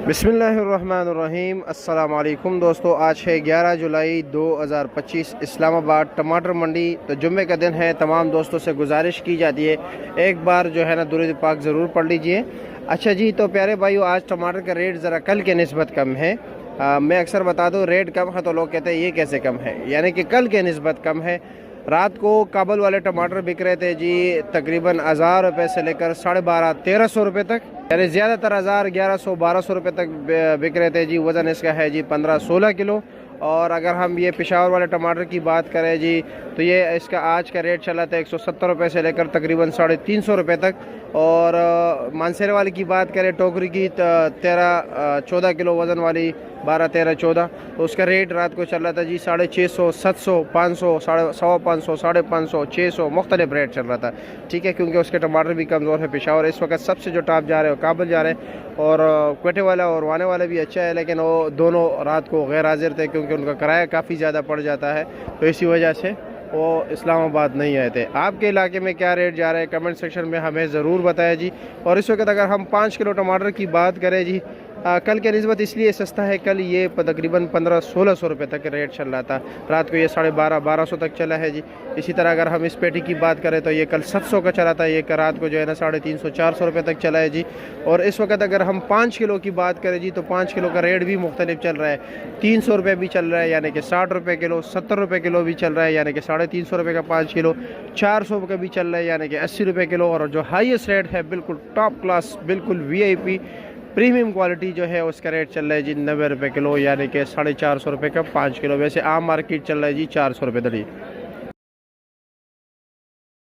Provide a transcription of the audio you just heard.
बिस्मिल्लाहिर्रहमानिर्रहीम। अस्सलाम वालेकुम दोस्तों, आज है 11 जुलाई 2025, इस्लामाबाद टमाटर मंडी। तो जुम्मे का दिन है। तमाम दोस्तों से गुजारिश की जाती है एक बार जो है ना दुरूद पाक ज़रूर पढ़ लीजिए। अच्छा जी, तो प्यारे भाइयों, आज टमाटर का रेट ज़रा कल के निस्बत कम है। मैं अक्सर बता दूँ रेट कम है तो लोग कहते हैं ये कैसे कम है, यानी कि कल के निस्बत कम है। रात को काबुल वाले टमाटर बिक रहे थे जी तकरीबन 1000 रुपये से लेकर 1250-1300 रुपये तक, यानी ज़्यादातर 1100-1200 रुपये तक बिक रहे थे जी। वज़न इसका है जी 15-16 किलो। और अगर हम ये पेशावर वाले टमाटर की बात करें जी, तो ये इसका आज का रेट चला था 170 रुपये से लेकर तकरीबन 350 रुपये तक। और मानसेरे वाले की बात करें, टोकरी की 13-14 किलो वज़न वाली 12-13-14, तो उसका रेट रात को चल रहा था जी 650, 700, 500, 550, 550, 600 मुख्तलिफ रेट चल रहा था। ठीक है, क्योंकि उसके टमाटर भी कमज़ोर है। पेशावर इस वक्त सबसे जो टॉप जा रहे हैं काबुल जा रहे हैं, और क्वेटे वाला और वाने वाला भी अच्छा है, लेकिन वो दोनों रात को गैर हाजिर थे क्योंकि उनका किराया काफ़ी ज़्यादा पड़ जाता है, तो इसी वजह से वो इस्लामाबाद नहीं आए थे। आपके इलाके में क्या रेट जा रहे हैं कमेंट सेक्शन में हमें ज़रूर बताया जी। और इस वक्त अगर हम 5 किलो टमाटर की बात करें जी, कल के निस्बत इसलिए सस्ता है, कल ये तकरीबन 1500-1600 रुपये तक रेट चल रहा था। रात को ये 1250-1200 तक चला है जी। इसी तरह अगर हम इस पेटी की बात करें तो ये कल 700 का चला था, ये रात को जो है ना 350-400 रुपये तक चला है जी। और इस वक्त अगर हम 5 किलो की बात करें जी, तो 5 किलो का रेट भी मुख्तलिफ चल रहा है। 300 रुपये भी चल रहा है, यानी कि 60 रुपये किलो, 70 रुपये किलो भी चल रहा है, यानी कि 350 रुपये का 5 किलो, 400 का भी चल रहा है, यानी कि 80 रुपये किलो। और जो हाईएस्ट रेट है बिल्कुल टॉप क्लास, बिल्कुल VIP प्रीमियम क्वालिटी जो है उसका रेट चल रहा है जी 90 रुपये किलो, यानी कि 450 रुपये का 5 किलो। वैसे आम मार्केट चल रहा है जी 400 रुपये दड़ी।